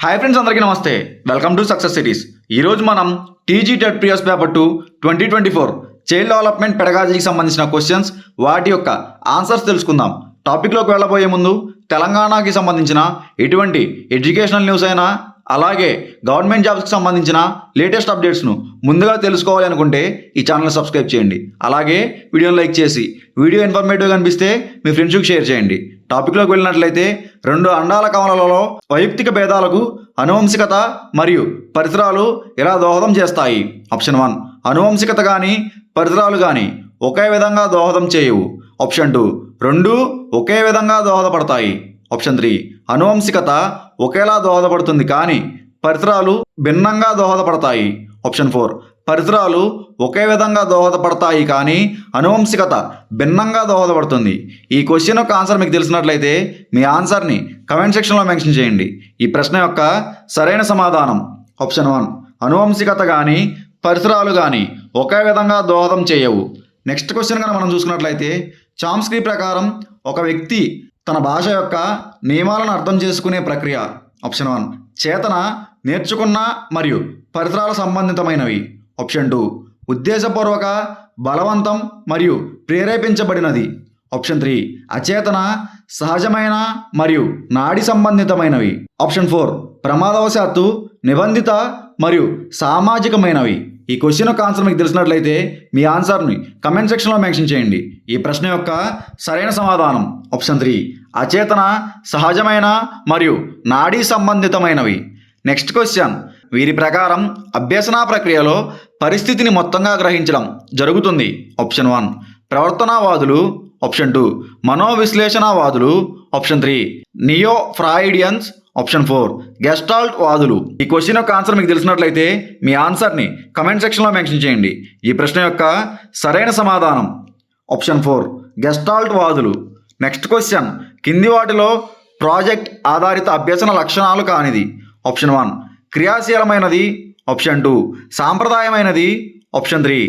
Hi friends, అందరికీ నమస్తే. Welcome to success cities. ఈరోజు మనం TG TET previous paper 2 2024 child development పెడగాజీకి సంబంధించిన క్వశ్చన్స్, వాటి యొక్క ఆన్సర్స్ తెలుసుకుందాం. టాపిక్లోకి వెళ్ళబోయే ముందు తెలంగాణకి సంబంధించిన ఎటువంటి ఎడ్యుకేషనల్ న్యూస్ అయినా, అలాగే గవర్నమెంట్ జాబ్స్కి సంబంధించిన లేటెస్ట్ అప్డేట్స్ను ముందుగా తెలుసుకోవాలి అనుకుంటే ఈ ఛానల్ సబ్స్క్రైబ్ చేయండి. అలాగే వీడియోని లైక్ చేసి వీడియో ఇన్ఫర్మేటివ్గా అనిపిస్తే మీ ఫ్రెండ్స్కి షేర్ చేయండి. టాపిక్లోకి వెళ్ళినట్లయితే, రెండు అండాల కవలలలో వైయక్తిక భేదాలకు అనువంశికత మరియు పరిసరాలు ఎలా దోహదం చేస్తాయి? ఆప్షన్ 1, అనువంశికత కానీ పరిసరాలు కానీ ఒకే విధంగా దోహదం చేయవు. ఆప్షన్ 2, రెండూ ఒకే విధంగా దోహదపడతాయి. ఆప్షన్ 3, అనువంశికత ఒకేలా దోహదపడుతుంది కానీ పరిసరాలు భిన్నంగా దోహదపడతాయి. ఆప్షన్ 4, పరిసరాలు ఒకే విధంగా దోహదపడతాయి కానీ అనువంశికత భిన్నంగా దోహదపడుతుంది. ఈ క్వశ్చన్ యొక్క ఆన్సర్ మీకు తెలిసినట్లయితే మీ ఆన్సర్ని కమెంట్ సెక్షన్లో మెన్షన్ చేయండి. ఈ ప్రశ్న యొక్క సరైన సమాధానం ఆప్షన్ 1, అనువంశికత కానీ పరిసరాలు కానీ ఒకే విధంగా దోహదం చేయవు. నెక్స్ట్ క్వశ్చన్ కనుక మనం చూసుకున్నట్లయితే, చామ్స్కీ ప్రకారం ఒక వ్యక్తి తన భాష యొక్క నియమాలను అర్థం చేసుకునే ప్రక్రియ. ఆప్షన్ 1, చేతన, నేర్చుకున్న మరియు పరిసరాల సంబంధితమైనవి. ఆప్షన్ 2, ఉద్దేశపూర్వక, బలవంతం మరియు ప్రేరేపించబడినది. ఆప్షన్ 3, అచేతన, సహజమైన మరియు నాడి సంబంధితమైనవి. ఆప్షన్ 4, ప్రమాదవశాత్తు, నిబంధిత మరియు సామాజికమైనవి. ఈ క్వశ్చన్ యొక్క ఆన్సర్ మీకు తెలిసినట్లయితే మీ ఆన్సర్ని కమెంట్ సెక్షన్లో మెన్షన్ చేయండి. ఈ ప్రశ్న యొక్క సరైన సమాధానం ఆప్షన్ 3, అచేతన, సహజమైన మరియు నాడీ సంబంధితమైనవి. నెక్స్ట్ క్వశ్చన్, వీరి ప్రకారం అభ్యసన ప్రక్రియలో పరిస్థితిని మొత్తంగా గ్రహించడం జరుగుతుంది. ఆప్షన్ 1, ప్రవర్తనవాదులు. ఆప్షన్ 2, మనోవిశ్లేషణవాదులు. Option 3, neo Freudians. Option 4, Gestalt వాదులు. ఈ క్వశ్చన్ యొక్క ఆన్సర్ మీకు తెలిసినట్లయితే మీ ఆన్సర్ని కమెంట్ సెక్షన్లో మెన్షన్ చేయండి. ఈ ప్రశ్న యొక్క సరైన సమాధానం ఆప్షన్ 4, గెస్టాల్ట్ వాదులు. నెక్స్ట్ క్వశ్చన్, కింది వాటిలో ప్రాజెక్ట్ ఆధారిత అభ్యసన లక్షణాలు కానిది. ఆప్షన్ 1, క్రియాశీలమైనది. ఆప్షన్ 2, సాంప్రదాయమైనది. ఆప్షన్ 3,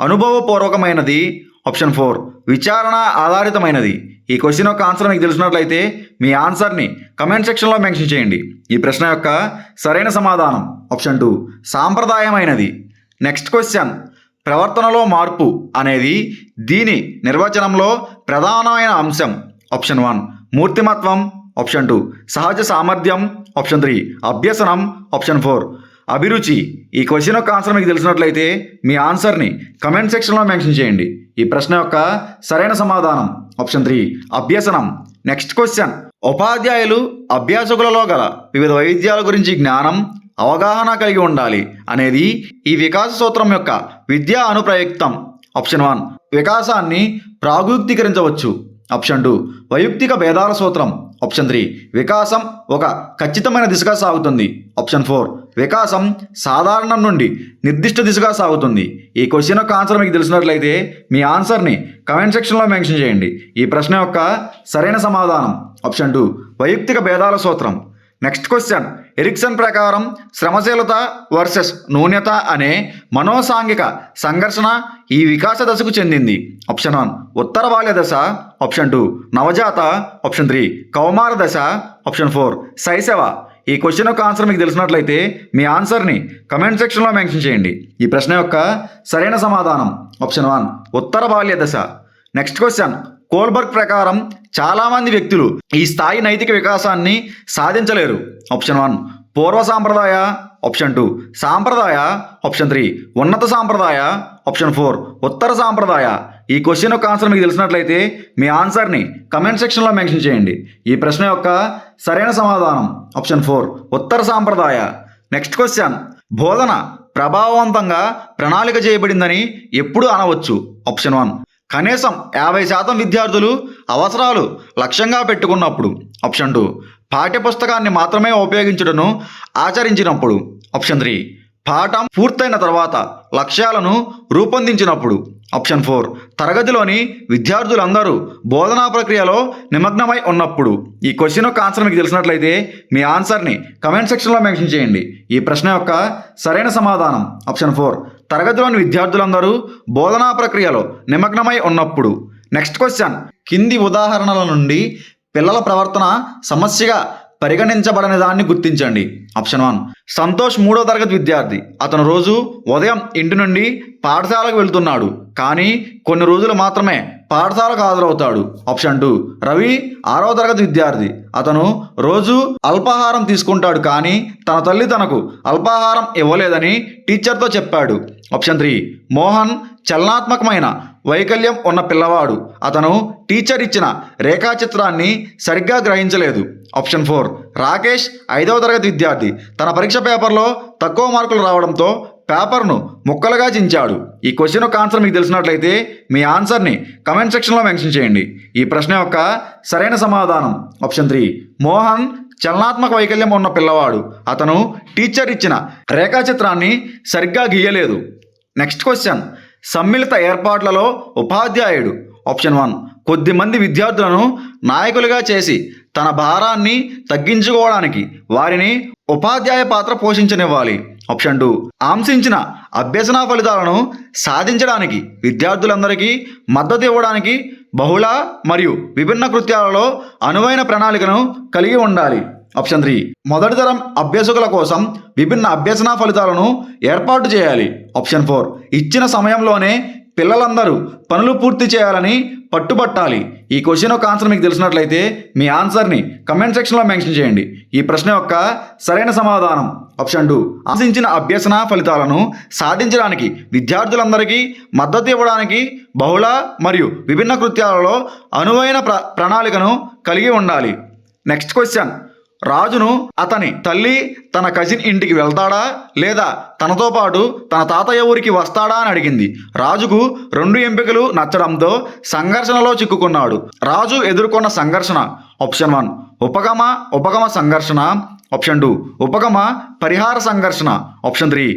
అనుభవపూర్వకమైనది. ఆప్షన్ 4, విచారణ ఆధారితమైనది. ఈ క్వశ్చన్ యొక్క ఆన్సర్ మీకు తెలిసినట్లయితే మీ ఆన్సర్ని కమెంట్ సెక్షన్లో మెన్షన్ చేయండి. ఈ ప్రశ్న యొక్క సరైన సమాధానం ఆప్షన్ 2, సాంప్రదాయమైనది. నెక్స్ట్ క్వశ్చన్, ప్రవర్తనలో మార్పు అనేది దీని నిర్వచనంలో ప్రధానమైన అంశం. ఆప్షన్ 1, మూర్తిమత్వం. ఆప్షన్ 2, సహజ సామర్థ్యం. ఆప్షన్ 3, అభ్యసనం. ఆప్షన్ 4, అభిరుచి. ఈ క్వశ్చన్ యొక్క ఆన్సర్ మీకు తెలిసినట్లయితే మీ ఆన్సర్ని కమెంట్ సెక్షన్లో మెన్షన్ చేయండి. ఈ ప్రశ్న యొక్క సరైన సమాధానం ఆప్షన్ 3, అభ్యసనం. నెక్స్ట్ క్వశ్చన్, ఉపాధ్యాయులు అభ్యాసకులలో గల వివిధ వైవిధ్యాల గురించి జ్ఞానం, అవగాహన కలిగి ఉండాలి అనేది ఈ వికాస సూత్రం యొక్క విద్యా అనుప్రయుక్తం. ఆప్షన్ 1, వికాసాన్ని ప్రాగుక్తీకరించవచ్చు. ఆప్షన్ 2, వైయక్తిక భేదాల సూత్రం. ఆప్షన్ 3, వికాసం ఒక ఖచ్చితమైన దిశగా సాగుతుంది. ఆప్షన్ 4, వికాసం సాధారణం నుండి నిర్దిష్ట దిశగా సాగుతుంది. ఈ క్వశ్చన్ యొక్క ఆన్సర్ మీకు తెలిసినట్లయితే మీ ఆన్సర్ని కమెంట్ సెక్షన్లో మెన్షన్ చేయండి. ఈ ప్రశ్న యొక్క సరైన సమాధానం ఆప్షన్ 2, వైయక్తిక భేదాల సూత్రం. నెక్స్ట్ క్వశ్చన్, ఎరిక్సన్ ప్రకారం శ్రమశీలత వర్సెస్ నూన్యత అనే మనోసాంఘిక సంఘర్షణ ఈ వికాస దశకు చెందింది. ఆప్షన్ 1, ఉత్తర బాల్య దశ. ఆప్షన్ 2, నవజాత. ఆప్షన్ 3, కౌమార దశ. ఆప్షన్ 4, శైశవ. ఈ క్వశ్చన్ యొక్క ఆన్సర్ మీకు తెలిసినట్లయితే మీ ఆన్సర్ని కమెంట్ సెక్షన్లో మెన్షన్ చేయండి. ఈ ప్రశ్న యొక్క సరైన సమాధానం ఆప్షన్ 1, ఉత్తర బాల్య దశ. నెక్స్ట్ క్వశ్చన్, కోల్బర్గ్ ప్రకారం చాలామంది వ్యక్తులు ఈ స్థాయి నైతిక వికాసాన్ని సాధించలేరు. ఆప్షన్ 1, పూర్వ సాంప్రదాయ. ఆప్షన్ 2, సాంప్రదాయ. ఆప్షన్ 3, ఉన్నత సాంప్రదాయ. ఆప్షన్ 4, ఉత్తర సాంప్రదాయ. ఈ క్వశ్చన్ యొక్క ఆన్సర్ మీకు తెలిసినట్లయితే మీ ఆన్సర్ని కమెంట్ సెక్షన్లో మెన్షన్ చేయండి. ఈ ప్రశ్న యొక్క సరైన సమాధానం ఆప్షన్ 4, ఉత్తర సాంప్రదాయ. నెక్స్ట్ క్వశ్చన్, బోధన ప్రభావవంతంగా ప్రణాళిక చేయబడిందని ఎప్పుడు అనవచ్చు? ఆప్షన్ 1, కనీసం 50% విద్యార్థులు అవసరాలు లక్ష్యంగా పెట్టుకున్నప్పుడు. ఆప్షన్ 2, పాఠ్యపుస్తకాన్ని మాత్రమే ఉపయోగించుటను ఆచరించినప్పుడు. ఆప్షన్ 3, పాఠం పూర్తయిన తర్వాత లక్ష్యాలను రూపొందించినప్పుడు. ఆప్షన్ 4, తరగతిలోని విద్యార్థులందరూ బోధనా ప్రక్రియలో నిమగ్నమై ఉన్నప్పుడు. ఈ క్వశ్చన్ యొక్క ఆన్సర్ మీకు తెలిసినట్లయితే మీ ఆన్సర్ని కమెంట్ సెక్షన్లో మెన్షన్ చేయండి. ఈ ప్రశ్న యొక్క సరైన సమాధానం ఆప్షన్ 4, తరగతిలోని విద్యార్థులందరూ బోధనా ప్రక్రియలో నిమగ్నమై ఉన్నప్పుడు. నెక్స్ట్ క్వశ్చన్, కింది ఉదాహరణల నుండి పిల్లల ప్రవర్తన సమస్యగా పరిగణించబడని దాన్ని గుర్తించండి. ఆప్షన్ 1 సంతోష్ 3వ తరగతి విద్యార్థి. అతను రోజు ఉదయం ఇంటి నుండి పాఠశాలకు వెళ్తున్నాడు, కానీ కొన్ని రోజులు మాత్రమే పాఠశాలకు హాజరవుతాడు. ఆప్షన్ 2 రవి 6వ తరగతి విద్యార్థి. అతను రోజు అల్పాహారం తీసుకుంటాడు, కానీ తన తల్లి తనకు అల్పాహారం ఇవ్వలేదని టీచర్తో చెప్పాడు. ఆప్షన్ 3 మోహన్ చలనాత్మకమైన వైకల్యం ఉన్న పిల్లవాడు. అతను టీచర్ ఇచ్చిన రేఖాచిత్రాన్ని సరిగ్గా గ్రహించలేదు. ఆప్షన్ 4 రాకేష్ 5వ తరగతి విద్యార్థి. తన పరీక్ష పేపర్లో తక్కువ మార్కులు రావడంతో పేపర్ను ముక్కలుగా చించాడు. ఈ క్వశ్చన్ యొక్క ఆన్సర్ మీకు తెలిసినట్లయితే మీ ఆన్సర్ని కమెంట్ సెక్షన్లో మెన్షన్ చేయండి. ఈ ప్రశ్న యొక్క సరైన సమాధానం ఆప్షన్ 3 మోహన్ చలనాత్మక వైకల్యం ఉన్న పిల్లవాడు. అతను టీచర్ ఇచ్చిన రేఖాచిత్రాన్ని సరిగ్గా గీయలేదు. నెక్స్ట్ క్వశ్చన్ సమ్మిళిత ఏర్పాట్లలో ఉపాధ్యాయుడు. ఆప్షన్ 1 కొద్దిమంది విద్యార్థులను నాయకులుగా చేసి తన భారాన్ని తగ్గించుకోవడానికి వారిని ఉపాధ్యాయ పాత్ర పోషించనివ్వాలి. ఆప్షన్ 2 ఆంశించిన అభ్యసన ఫలితాలను సాధించడానికి విద్యార్థులందరికీ మద్దతు ఇవ్వడానికి బహుళ మరియు విభిన్న కృత్యాలలో అనువైన ప్రణాళికను కలిగి ఉండాలి. ఆప్షన్ 3 మొదటి తరం అభ్యాసకుల కోసం విభిన్న అభ్యసన ఫలితాలను ఏర్పాటు చేయాలి. ఆప్షన్ 4 ఇచ్చిన సమయంలోనే పిల్లలందరూ పనులు పూర్తి చేయాలని పట్టుబట్టాలి. ఈ క్వశ్చన్ యొక్క ఆన్సర్ మీకు తెలిసినట్లయితే మీ ఆన్సర్ని కమెంట్ సెక్షన్లో మెన్షన్ చేయండి. ఈ ప్రశ్న యొక్క సరైన సమాధానం ఆప్షన్ 2 ఆశించిన అభ్యసన ఫలితాలను సాధించడానికి విద్యార్థులందరికీ మద్దతు ఇవ్వడానికి బహుళ మరియు విభిన్న కృత్యాలలో అనువైన ప్రణాళికను కలిగి ఉండాలి. నెక్స్ట్ క్వశ్చన్ రాజును అతని తల్లి తన కజిన్ ఇంటికి వెళ్తాడా లేదా తనతో పాటు తన తాతయ్య ఊరికి వస్తాడా అని అడిగింది. రాజుకు 2 ఎంపికలు నచ్చడంతో సంఘర్షణలో చిక్కుకున్నాడు. రాజు ఎదుర్కొన్న సంఘర్షణ ఆప్షన్ 1 ఉపగమ సంఘర్షణ. ఆప్షన్ 2 ఉపగమ పరిహార సంఘర్షణ. ఆప్షన్ 3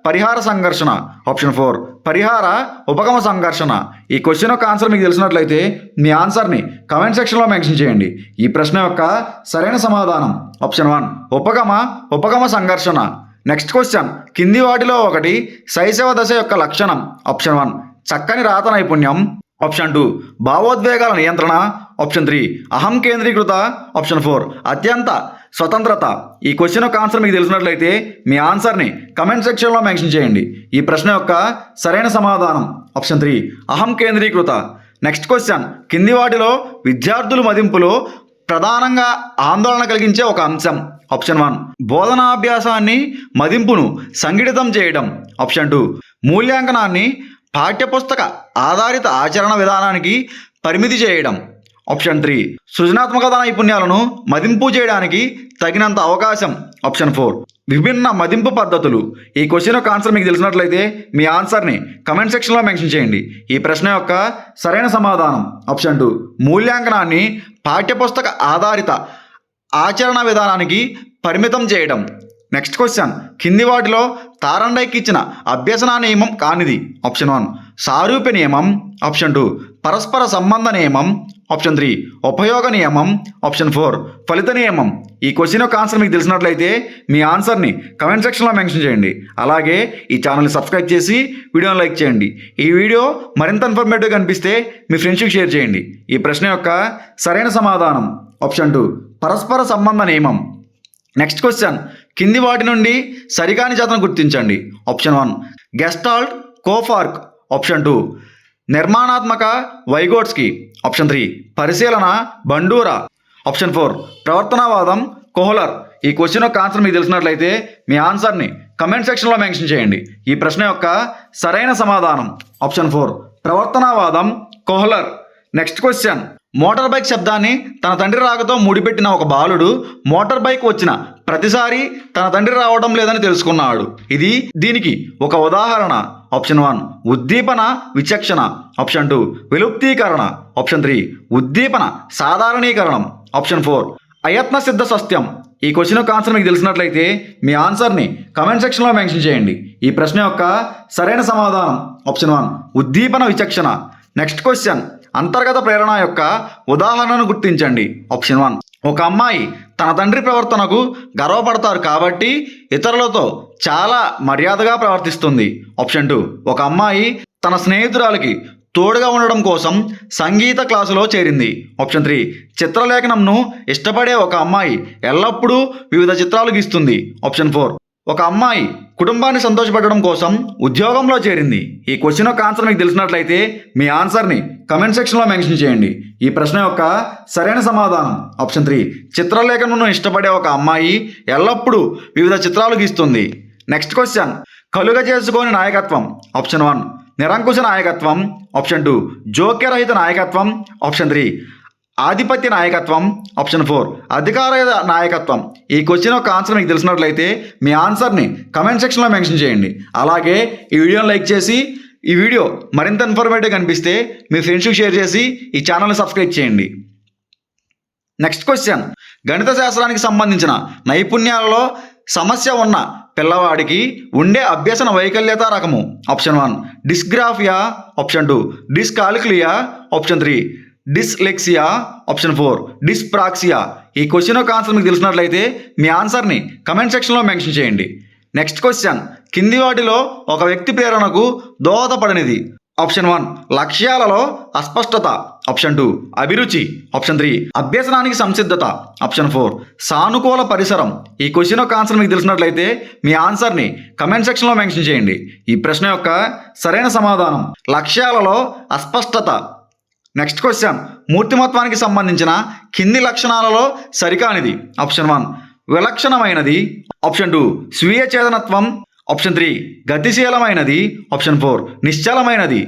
పరిహార సంఘర్షణ. ఆప్షన్ 4 పరిహార ఉపగమ సంఘర్షణ. ఈ క్వశ్చన్ యొక్క ఆన్సర్ మీకు తెలిసినట్లయితే మీ ఆన్సర్ని కమెంట్ సెక్షన్లో మెన్షన్ చేయండి. ఈ ప్రశ్న యొక్క సరైన సమాధానం ఆప్షన్ 1 ఉపగమ సంఘర్షణ. నెక్స్ట్ క్వశ్చన్ కింది వాటిలో ఒకటి శైశవ దశ యొక్క లక్షణం. ఆప్షన్ 1 చక్కని రాత నైపుణ్యం. ఆప్షన్ 2 భావోద్వేగాల నియంత్రణ. ఆప్షన్ 3 అహం కేంద్రీకృత. ఆప్షన్ 4 అత్యంత స్వతంత్రత. ఈ క్వశ్చన్ యొక్క ఆన్సర్ మీకు తెలిసినట్లయితే మీ ఆన్సర్ని కమెంట్ సెక్షన్లో మెన్షన్ చేయండి. ఈ ప్రశ్న యొక్క సరైన సమాధానం ఆప్షన్ 3 అహం కేంద్రీకృత. నెక్స్ట్ క్వశ్చన్ కింది వాటిలో విద్యార్థుల మదింపులో ప్రధానంగా ఆందోళన కలిగించే ఒక అంశం. ఆప్షన్ 1 బోధనాభ్యాసాన్ని మదింపును సంఘటితం చేయడం. ఆప్షన్ 2 మూల్యాంకనాన్ని పాఠ్యపుస్తక ఆధారిత ఆచరణ విధానానికి పరిమితి చేయడం. ఆప్షన్ 3 సృజనాత్మకత నైపుణ్యాలను మదింపు చేయడానికి తగినంత అవకాశం. ఆప్షన్ 4 విభిన్న మదింపు పద్ధతులు. ఈ క్వశ్చన్ యొక్క ఆన్సర్ మీకు తెలిసినట్లయితే మీ ఆన్సర్ని కమెంట్ సెక్షన్లో మెన్షన్ చేయండి. ఈ ప్రశ్న యొక్క సరైన సమాధానం ఆప్షన్ 2 మూల్యాంకనాన్ని పాఠ్యపుస్తక ఆధారిత ఆచరణ విధానానికి పరిమితం చేయడం. నెక్స్ట్ క్వశ్చన్ కింది వాటిలో తారండైకి ఇచ్చిన అభ్యసన నియమం కానిది. ఆప్షన్ 1 సారూప్య నియమం. ఆప్షన్ 2 పరస్పర సంబంధ నియమం. ఆప్షన్ 3 ఉపయోగ నియమం. ఆప్షన్ 4 ఫలిత నియమం. ఈ క్వశ్చన్ యొక్క ఆన్సర్ మీకు తెలిసినట్లయితే మీ ఆన్సర్ని కమెంట్ సెక్షన్లో మెన్షన్ చేయండి. అలాగే ఈ ఛానల్ని సబ్స్క్రైబ్ చేసి వీడియోని లైక్ చేయండి. ఈ వీడియో మరింత ఇన్ఫర్మేటివ్గా అనిపిస్తే మీ ఫ్రెండ్స్కి షేర్ చేయండి. ఈ ప్రశ్న యొక్క సరైన సమాధానం ఆప్షన్ 2 పరస్పర సంబంధ నియమం. నెక్స్ట్ క్వశ్చన్ కింది వాటి నుండి సరికాని జతను గుర్తించండి. Option 1 gestalt కోఫార్క్. ఆప్షన్ 2 నిర్మాణాత్మక వైగోట్స్కి. ఆప్షన్ 3 పరిశీలన బండూరా. ఆప్షన్ 4 ప్రవర్తనవాదం కోహ్లర్. ఈ క్వశ్చన్ యొక్క ఆన్సర్ మీకు తెలిసినట్లయితే మీ ఆన్సర్ని కమెంట్ సెక్షన్లో మెన్షన్ చేయండి. ఈ ప్రశ్న యొక్క సరైన సమాధానం ఆప్షన్ 4 ప్రవర్తనవాదం Kohler. Next question motor bike శబ్దాన్ని తన తండ్రి రాకతో ముడిపెట్టిన ఒక బాలుడు మోటార్ బైక్ వచ్చిన ప్రతిసారి తన తండ్రి రావడం లేదని తెలుసుకున్నాడు. దీనికి ఒక ఉదాహరణ. ఆప్షన్ 1 ఉద్దీపన విచక్షణ. ఆప్షన్ 2 విలుప్తీకరణ. ఆప్షన్ 3 ఉద్దీపన సాధారణీకరణం. ఆప్షన్ 4 అయత్న సిద్ధ సత్యం. ఈ క్వశ్చన్ యొక్క ఆన్సర్ మీకు తెలిసినట్లయితే మీ ఆన్సర్ని కమెంట్ సెక్షన్లో మెన్షన్ చేయండి. ఈ ప్రశ్న యొక్క సరైన సమాధానం ఆప్షన్ 1 ఉద్దీపన విచక్షణ. నెక్స్ట్ క్వశ్చన్ అంతర్గత ప్రేరణ యొక్క ఉదాహరణను గుర్తించండి. ఆప్షన్ 1 ఒక అమ్మాయి తన తండ్రి ప్రవర్తనకు గర్వపడతారు కాబట్టి ఇతరులతో చాలా మర్యాదగా ప్రవర్తిస్తుంది. ఆప్షన్ 2 ఒక అమ్మాయి తన స్నేహితురాలకి తోడుగా ఉండడం కోసం సంగీత క్లాసులో చేరింది. ఆప్షన్ 3 చిత్రలేఖనంను ఇష్టపడే ఒక అమ్మాయి ఎల్లప్పుడూ వివిధ చిత్రాలు గీస్తుంది. ఆప్షన్ 4 ఒక అమ్మాయి కుటుంబాన్ని సంతోషపెట్టడం కోసం ఉద్యోగంలో చేరింది. ఈ క్వశ్చన్ యొక్క ఆన్సర్ మీకు తెలిసినట్లయితే మీ ఆన్సర్ని కమెంట్ సెక్షన్లో మెన్షన్ చేయండి. ఈ ప్రశ్న యొక్క సరైన సమాధానం ఆప్షన్ 3 చిత్రలేఖనంను ఇష్టపడే ఒక అమ్మాయి ఎల్లప్పుడూ వివిధ చిత్రాలు గీస్తుంది. నెక్స్ట్ క్వశ్చన్ కలుగ చేసుకోని నాయకత్వం. ఆప్షన్ 1 నిరంకుశ నాయకత్వం. ఆప్షన్ 2 జోక్యరహిత నాయకత్వం. ఆప్షన్ 3 ఆధిపత్య నాయకత్వం. ఆప్షన్ 4 అధికారయుత నాయకత్వం. ఈ క్వశ్చన్ యొక్క ఆన్సర్ మీకు తెలిసినట్లయితే మీ ఆన్సర్ని కమెంట్ సెక్షన్లో మెన్షన్ చేయండి. అలాగే ఈ వీడియోని లైక్ చేసి ఈ వీడియో మరింత ఇన్ఫర్మేటివ్ కనిపిస్తే మీ ఫ్రెండ్స్కి షేర్ చేసి ఈ ఛానల్ని సబ్స్క్రైబ్ చేయండి. నెక్స్ట్ క్వశ్చన్ గణిత శాస్త్రానికి సంబంధించిన నైపుణ్యాలలో సమస్య ఉన్న పిల్లవాడికి ఉండే అభ్యసన వైకల్యత రకము. Option 1 dysgraphia. Option 2 డిస్కాలిక్లియా. Option 3 dyslexia. Option 4 డిస్ప్రాక్సియా. ఈ క్వశ్చన్ యొక్క ఆన్సర్ మీకు తెలిసినట్లయితే మీ ఆన్సర్ని కమెంట్ సెక్షన్లో మెన్షన్ చేయండి. నెక్స్ట్ క్వశ్చన్ కింది వాటిలో ఒక వ్యక్తి ప్రేరణకు దోహదపడనిది. ఆప్షన్ 1 లక్ష్యాలలో అస్పష్టత. ఆప్షన్ 2 అభిరుచి. ఆప్షన్ 3 అభ్యసనానికి సంసిద్ధత. ఆప్షన్ 4 సానుకూల పరిసరం. ఈ క్వశ్చన్ యొక్క ఆన్సర్ మీకు తెలిసినట్లయితే మీ ఆన్సర్ని కమెంట్ సెక్షన్లో మెన్షన్ చేయండి. ఈ ప్రశ్న యొక్క సరైన సమాధానం లక్ష్యాలలో అస్పష్టత. నెక్స్ట్ క్వశ్చన్ మూర్తిమత్వానికి సంబంధించిన కింది లక్షణాలలో సరికానిది. ఆప్షన్ 1 విలక్షణమైనది. ఆప్షన్ 2 స్వీయ చేతనత్వం. ఆప్షన్ 3 గతిశీలమైనది. ఆప్షన్ 4 నిశ్చలమైనది.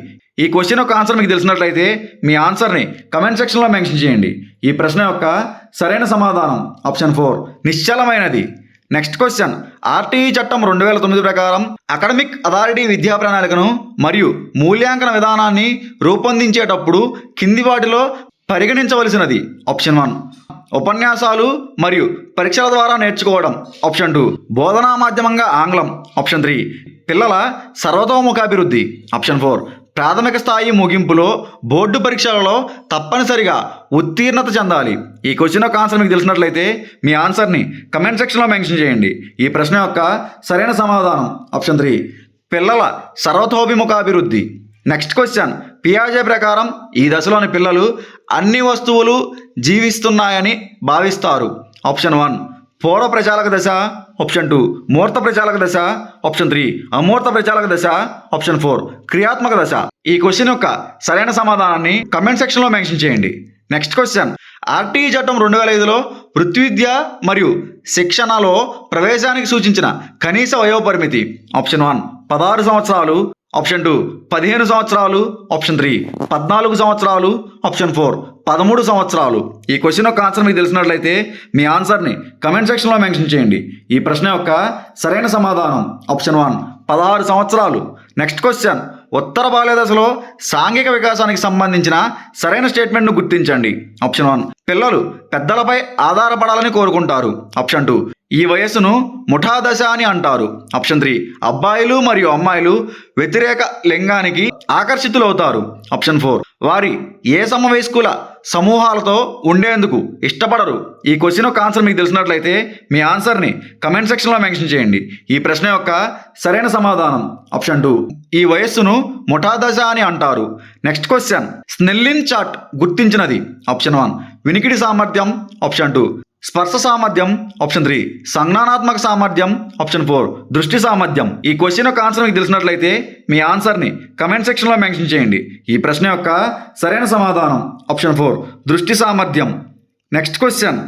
ఈ క్వశ్చన్ యొక్క ఆన్సర్ మీకు తెలిసినట్లయితే మీ ఆన్సర్ని కమెంట్ సెక్షన్లో మెన్షన్ చేయండి. ఈ ప్రశ్న యొక్క సరైన సమాధానం ఆప్షన్ 4 నిశ్చలమైనది. నెక్స్ట్ క్వశ్చన్ ఆర్టీఈ చట్టం 2009 ప్రకారం అకాడమిక్ అథారిటీ విద్యా ప్రణాళికను మరియు మూల్యాంకన విధానాన్ని రూపొందించేటప్పుడు కింది వాటిలో పరిగణించవలసినది. ఆప్షన్ 1 ఉపన్యాసాలు మరియు పరీక్షల ద్వారా నేర్చుకోవడం. ఆప్షన్ 2 బోధనా మాధ్యమంగా ఆంగ్లం. ఆప్షన్ 3 పిల్లల సర్వతోముఖాభివృద్ధి. ఆప్షన్ 4 ప్రాథమిక స్థాయి ముగింపులో బోర్డు పరీక్షలలో తప్పనిసరిగా ఉత్తీర్ణత చెందాలి. ఈ క్వశ్చన్ యొక్క ఆన్సర్ మీకు తెలిసినట్లయితే మీ ఆన్సర్ని కమెంట్ సెక్షన్లో మెన్షన్ చేయండి. ఈ ప్రశ్న యొక్క సరైన సమాధానం ఆప్షన్ 3 పిల్లల సర్వతోభిముఖాభివృద్ధి. నెక్స్ట్ క్వశ్చన్ పియాజే ప్రకారం ఈ దశలోని పిల్లలు అన్ని వస్తువులు జీవిస్తున్నాయని భావిస్తారు. ఆప్షన్ 1 పూర్వ ప్రచాలక దశ. ఆప్షన్ 2 మూర్త ప్రచాలక దశ. ఆప్షన్ 3 అమూర్త ప్రచాలక దశ. ఆప్షన్ 4 క్రియాత్మక దశ. ఈ క్వశ్చన్ యొక్క సరైన సమాధానాన్ని కమెంట్ సెక్షన్లో మెన్షన్ చేయండి. నెక్స్ట్ క్వశ్చన్ ఆర్టీఈ చట్టం 2005లో వృత్తి విద్య మరియు శిక్షణలో ప్రవేశానికి సూచించిన కనీస వయోపరిమితి. ఆప్షన్ 1 16 సంవత్సరాలు. ఆప్షన్ 2 15 సంవత్సరాలు. ఆప్షన్ 3 14 సంవత్సరాలు. ఆప్షన్ 4 13 సంవత్సరాలు. ఈ క్వశ్చన్ యొక్క ఆన్సర్ మీకు తెలిసినట్లయితే మీ ఆన్సర్ని కమెంట్ సెక్షన్లో మెన్షన్ చేయండి. ఈ ప్రశ్న యొక్క సరైన సమాధానం ఆప్షన్ 1 16 సంవత్సరాలు. నెక్స్ట్ క్వశ్చన్ ఉత్తర బాల్య దశలో సాంఘిక వికాసానికి సంబంధించిన సరైన స్టేట్మెంట్ను గుర్తించండి. ఆప్షన్ 1 పిల్లలు పెద్దలపై ఆధారపడాలని కోరుకుంటారు. ఆప్షన్ 2 ఈ వయస్సును ముఠా దశ అని అంటారు. ఆప్షన్ 3 అబ్బాయిలు మరియు అమ్మాయిలు వ్యతిరేక లింగానికి ఆకర్షితులవుతారు. ఆప్షన్ 4 వారి ఏ సమవయస్కుల సమూహాలతో ఉండేందుకు ఇష్టపడరు. ఈ క్వశ్చన్ యొక్క ఆన్సర్ మీకు తెలిసినట్లయితే మీ ఆన్సర్ని కమెంట్ సెక్షన్లో మెన్షన్ చేయండి. ఈ ప్రశ్న యొక్క సరైన సమాధానం ఆప్షన్ 2 ఈ వయస్సును ముఠా దశ అని అంటారు. నెక్స్ట్ క్వశ్చన్ స్నెల్లిన్ చార్ట్ గుర్తించినది. ఆప్షన్ 1 వినికిడి సామర్థ్యం. ఆప్షన్ 2 స్పర్శ సామర్థ్యం. ఆప్షన్ 3 సంజ్ఞానాత్మక సామర్థ్యం. ఆప్షన్ 4 దృష్టి సామర్థ్యం. ఈ క్వశ్చన్ యొక్క ఆన్సర్ మీకు తెలిసినట్లయితే మీ ఆన్సర్ని కమెంట్ సెక్షన్లో మెన్షన్ చేయండి. ఈ ప్రశ్న యొక్క సరైన సమాధానం ఆప్షన్ 4 దృష్టి సామర్థ్యం. నెక్స్ట్ క్వశ్చన్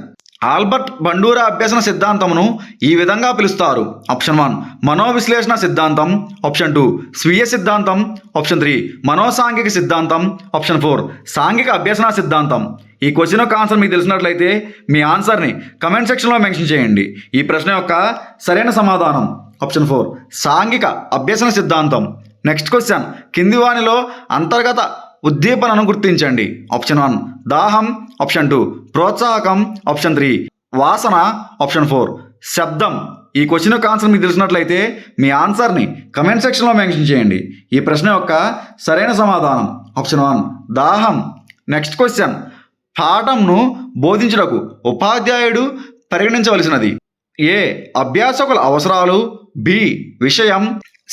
ఆల్బర్ట్ బండూరా అభ్యసన సిద్ధాంతమును ఈ విధంగా పిలుస్తారు. ఆప్షన్ 1 మనోవిశ్లేషణ సిద్ధాంతం. ఆప్షన్ 2 స్వీయ సిద్ధాంతం. ఆప్షన్ 3 మనోసాంఘిక సిద్ధాంతం. ఆప్షన్ 4 సాంఘిక అభ్యసన సిద్ధాంతం. ఈ క్వశ్చన్ యొక్క ఆన్సర్ మీకు తెలిసినట్లయితే మీ ఆన్సర్ని కమెంట్ సెక్షన్లో మెన్షన్ చేయండి. ఈ ప్రశ్న యొక్క సరైన సమాధానం ఆప్షన్ 4 సాంఘిక అభ్యసన సిద్ధాంతం. నెక్స్ట్ క్వశ్చన్ కింది వానిలో అంతర్గత ఉద్దీపనను గుర్తించండి. ఆప్షన్ 1 దాహం. ఆప్షన్ 2 ప్రోత్సాహకం. ఆప్షన్ 3 వాసన. ఆప్షన్ 4 శబ్దం. ఈ క్వశ్చన్ యొక్క ఆన్సర్ మీకు తెలిసినట్లయితే మీ ఆన్సర్ని కమెంట్ సెక్షన్లో మెన్షన్ చేయండి. ఈ ప్రశ్న యొక్క సరైన సమాధానం ఆప్షన్ 1 దాహం. నెక్స్ట్ క్వశ్చన్ పాఠంను బోధించుటకు ఉపాధ్యాయుడు పరిగణించవలసినది. ఏ అభ్యాసకుల అవసరాలు. బి విషయం.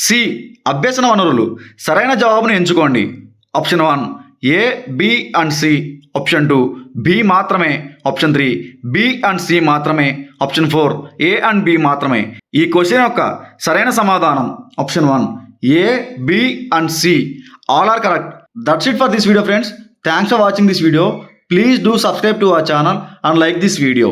సి అభ్యసన వనరులు. సరైన జవాబును ఎంచుకోండి. Option 1 A, B and C. Option 2 B మాత్రమే. ఆప్షన్ 3 బి అండ్ సి మాత్రమే. ఆప్షన్ 4 ఏ అండ్ బి మాత్రమే. ఈ క్వశ్చన్ యొక్క సరైన సమాధానం option 1 A, B and C. All are correct. That's it for this video friends. Thanks for watching this video. Please do subscribe to our channel and like this video.